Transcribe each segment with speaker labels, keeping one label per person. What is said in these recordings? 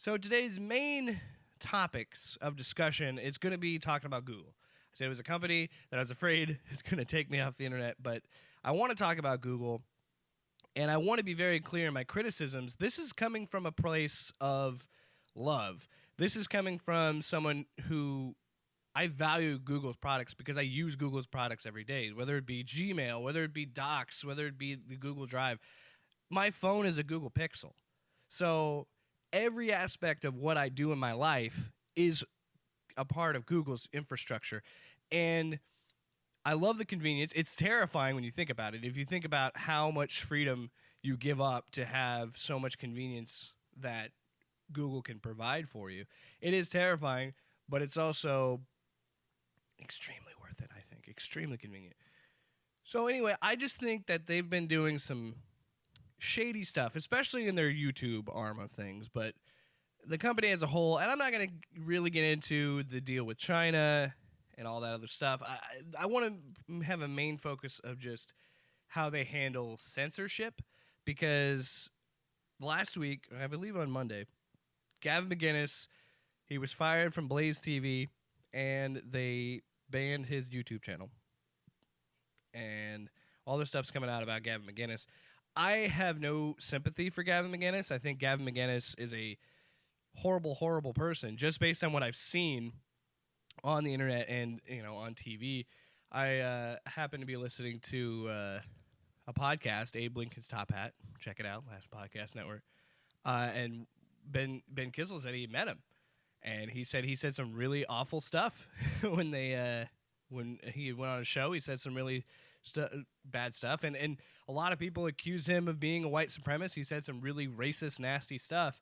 Speaker 1: So today's main topics of discussion is going to be talking about Google. I said it was a company that I was afraid is going to take me off the internet, but I want to talk about Google, and I want to be very clear in my criticisms. This is coming from a place of love. This is coming from someone who I value Google's products because I use Google's products every day, whether it be Gmail, whether it be Docs, whether it be the Google Drive. My phone is a Google Pixel. So every aspect of what I do in my life is a part of Google's infrastructure. And I love the convenience. It's terrifying when you think about it. If you think about how much freedom you give up to have so much convenience that Google can provide for you, it is terrifying, but it's also extremely worth it, I think. Extremely convenient. So anyway, I just think that they've been doing some shady stuff, especially in their YouTube arm of things, but the company as a whole, and I'm not going to really get into the deal with China and all that other stuff. I want to have a main focus of just how they handle censorship, because last week, I believe on Monday, Gavin McInnes, he was fired from Blaze TV, and they banned his YouTube channel. And all this stuff's coming out about Gavin McInnes. I have no sympathy for Gavin McInnes. I think Gavin McInnes is a horrible, horrible person, just based on what I've seen on the internet and on TV. I happen to be listening to a podcast, Abe Lincoln's Top Hat. Check it out, Last Podcast Network. And Ben Kissel said he met him, and he said some really awful stuff when he went on a show. He said some really bad stuff, and a lot of people accuse him of being a white supremacist. He said some really racist, nasty stuff.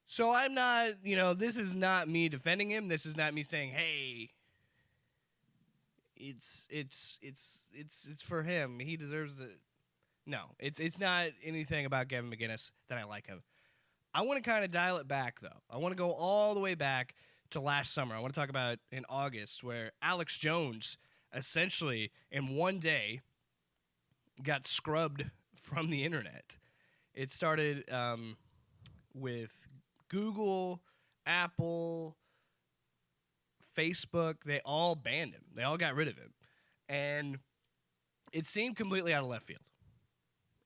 Speaker 1: So I'm not, this is not me defending him. This is not me saying, hey, it's for him. He deserves the. No, it's not anything about Gavin McInnes that I like him. I want to kind of dial it back, though. I want to go all the way back to last summer. I want to talk about in August, where Alex Jones essentially in one day got scrubbed from the internet. It started with Google, Apple, Facebook. They all banned him. They all got rid of him. And it seemed completely out of left field.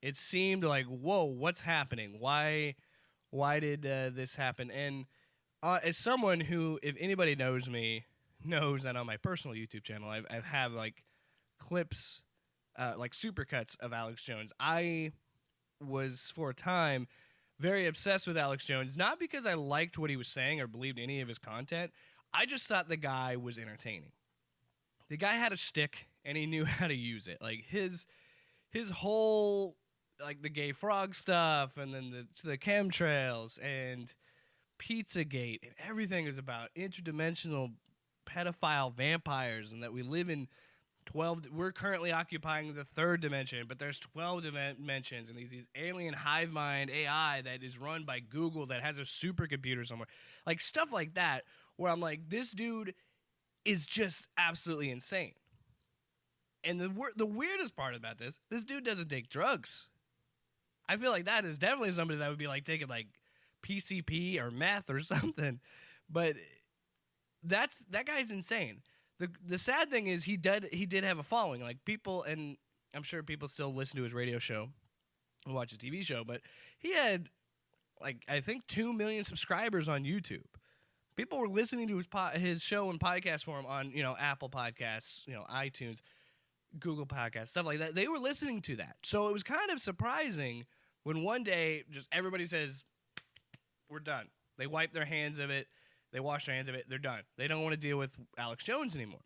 Speaker 1: It seemed like, whoa, what's happening? Why did this happen? And as someone who, if anybody knows me, knows that on my personal YouTube channel, I have like clips, like supercuts of Alex Jones. I was, for a time, very obsessed with Alex Jones, not because I liked what he was saying or believed any of his content. I just thought the guy was entertaining. The guy had a shtick, and he knew how to use it. Like his whole, like the gay frog stuff, and then the chemtrails and Pizzagate, and everything is about interdimensional pedophile vampires, and that we live in 12. We're currently occupying the third dimension, but there's 12 dimensions, and these alien hive mind AI that is run by Google that has a supercomputer somewhere, like stuff like that. Where I'm like, this dude is just absolutely insane. And the weirdest part about this dude doesn't take drugs. I feel like that is definitely somebody that would be like taking like PCP or meth or something. But that guy's insane. The sad thing is he did have a following. Like people, and I'm sure people still listen to his radio show and watch his TV show, but he had like, I think 2 million subscribers on YouTube. People were listening to his show and podcast form on, Apple Podcasts, iTunes, Google Podcasts, stuff like that. They were listening to that. So it was kind of surprising when one day just everybody says, we're done. They wipe their hands of it. They wash their hands of it. They're done. They don't want to deal with Alex Jones anymore.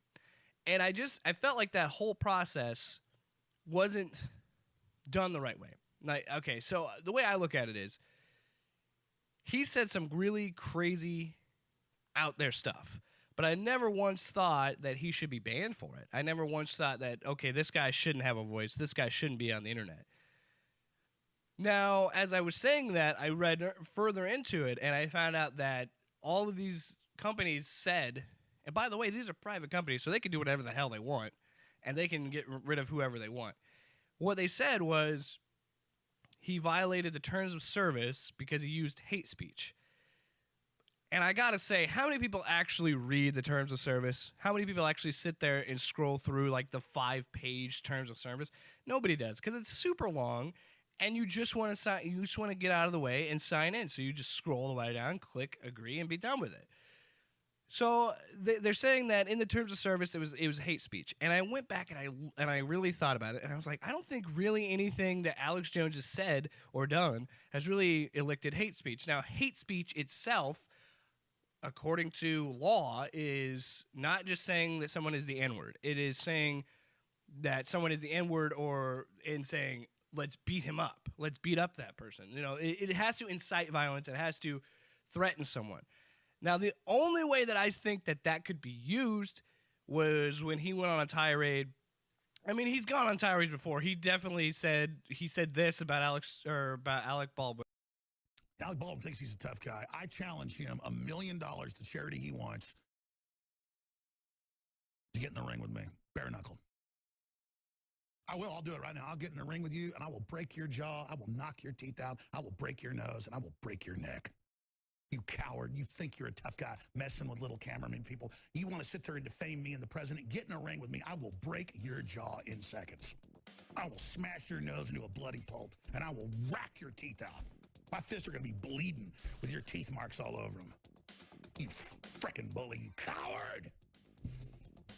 Speaker 1: And I felt like that whole process wasn't done the right way. Like, okay, so the way I look at it is he said some really crazy out there stuff, but I never once thought that he should be banned for it. I never once thought that, okay, this guy shouldn't have a voice. This guy shouldn't be on the internet. Now, as I was saying that, I read further into it, and I found out that all of these companies said, and by the way, these are private companies, so they can do whatever the hell they want, and they can get rid of whoever they want. What they said was he violated the terms of service because he used hate speech. And I gotta say, how many people actually read the terms of service? How many people actually sit there and scroll through like the 5-page terms of service? Nobody does, because it's super long, and you just want to sign. You just want to get out of the way and sign in. So you just scroll the way down, click agree, and be done with it. So they're saying that in the terms of service, it was hate speech. And I went back and I really thought about it, and I was like, I don't think really anything that Alex Jones has said or done has really elicited hate speech. Now, hate speech itself, according to law, is not just saying that someone is the N-word. It is saying that someone is the N-word, or in saying, let's beat him up. Let's beat up that person. You know, it has to incite violence. It has to threaten someone. Now, the only way that I think that could be used was when he went on a tirade. I mean, he's gone on tirades before. He definitely said this about Alec Baldwin.
Speaker 2: Alec Baldwin thinks he's a tough guy. I challenge him $1 million, the charity he wants, to get in the ring with me, bare knuckle. I will. I'll do it right now. I'll get in the ring with you, and I will break your jaw. I will knock your teeth out. I will break your nose, and I will break your neck. You coward. You think you're a tough guy messing with little cameraman people. You want to sit there and defame me and the president. Get in a ring with me. I will break your jaw in seconds. I will smash your nose into a bloody pulp, and I will rack your teeth out. My fists are going to be bleeding with your teeth marks all over them. You frickin' bully, you coward.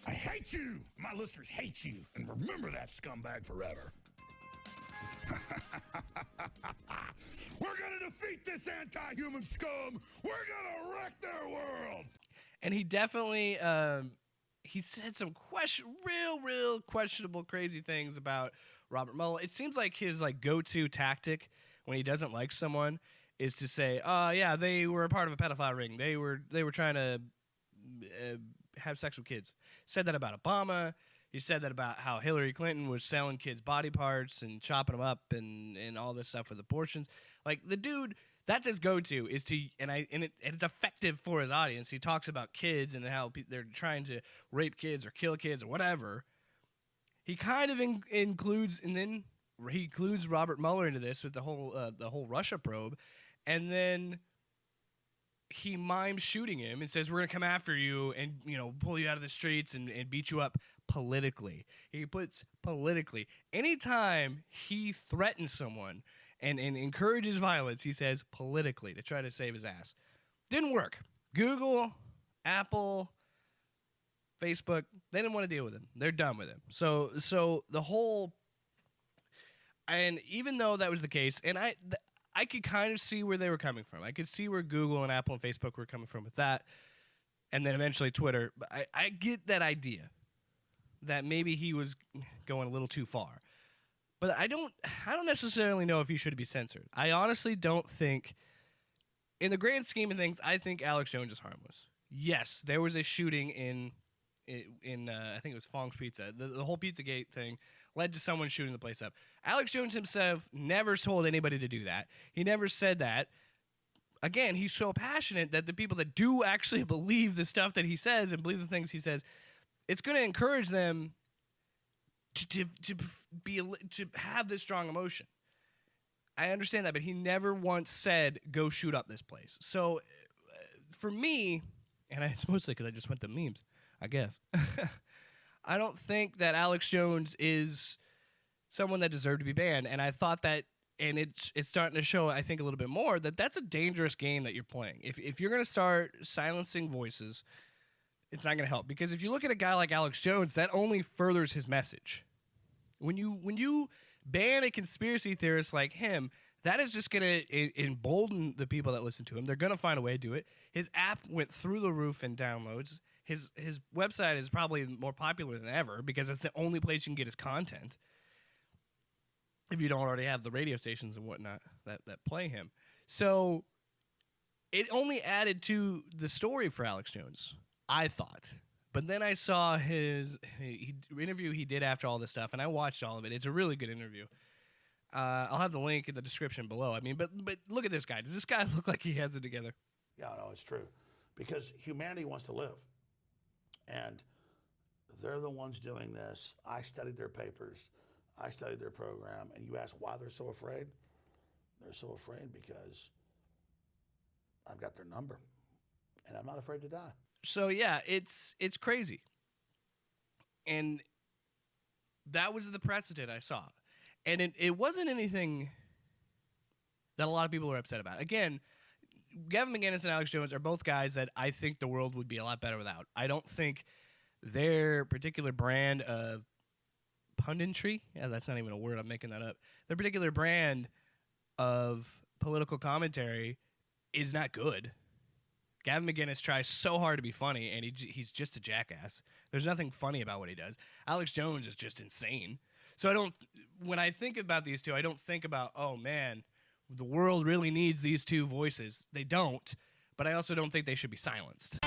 Speaker 2: I hate you. My listeners hate you. And remember that scumbag forever. We're going to defeat this anti-human scum. We're going to wreck their world.
Speaker 1: And he definitely, he said some real questionable, crazy things about Robert Mueller. It seems like his go-to tactic when he doesn't like someone is to say, yeah, they were a part of a pedophile ring. They were trying to have sex with kids. Said that about Obama. He said that about how Hillary Clinton was selling kids' body parts and chopping them up and all this stuff with abortions. Like, the dude, that's his go-to, is to, and it's effective for his audience. He talks about kids and how they're trying to rape kids or kill kids or whatever. He kind of includes, and then he includes Robert Mueller into this with the whole Russia probe, and then he mimes shooting him and says, we're going to come after you and, pull you out of the streets and beat you up politically. He puts politically. Anytime he threatens someone and encourages violence, he says politically to try to save his ass. Didn't work. Google, Apple, Facebook, they didn't want to deal with him. They're done with him. So the whole, and even though that was the case, and I could kind of see where they were coming from. I could see where Google and Apple and Facebook were coming from with that, and then eventually Twitter. But I get that idea that maybe he was going a little too far. But I don't necessarily know if he should be censored. I honestly don't think, in the grand scheme of things, I think Alex Jones is harmless. Yes, there was a shooting in I think it was Fong's Pizza. The whole Pizzagate thing led to someone shooting the place up. Alex Jones himself never told anybody to do that. He never said that. Again, he's so passionate that the people that do actually believe the stuff that he says and believe the things he says, it's going to encourage them to have this strong emotion. I understand that, but he never once said, go shoot up this place. So for me, and it's mostly because I just went to memes, I guess. I don't think that Alex Jones is someone that deserved to be banned, and I thought that, and it's starting to show, I think, a little bit more, that that's a dangerous game that you're playing. If you're going to start silencing voices, it's not going to help, because if you look at a guy like Alex Jones, that only furthers his message. When you ban a conspiracy theorist like him, that is just going to embolden the people that listen to him. They're going to find a way to do it. His app went through the roof in downloads. His website is probably more popular than ever because it's the only place you can get his content, if you don't already have the radio stations and whatnot that play him. So it only added to the story for Alex Jones, I thought. But then I saw his interview he did after all this stuff, and I watched all of it. It's a really good interview. I'll have the link in the description below. I mean, but look at this guy. Does this guy look like he has it together?
Speaker 2: Yeah, no, it's true. Because humanity wants to live. And they're the ones doing this. I studied their papers. I studied their program. And you ask why they're so afraid? They're so afraid because I've got their number. And I'm not afraid to die.
Speaker 1: So yeah, it's crazy. And that was the precedent I saw. And it wasn't anything that a lot of people were upset about. Again, Gavin McInnes and Alex Jones are both guys that I think the world would be a lot better without. I don't think their particular brand of punditry, yeah, that's not even a word, I'm making that up. Their particular brand of political commentary is not good. Gavin McInnes tries so hard to be funny, and he's just a jackass. There's nothing funny about what he does. Alex Jones is just insane. So when I think about these two, I don't think about, oh man, the world really needs these two voices. They don't, but I also don't think they should be silenced.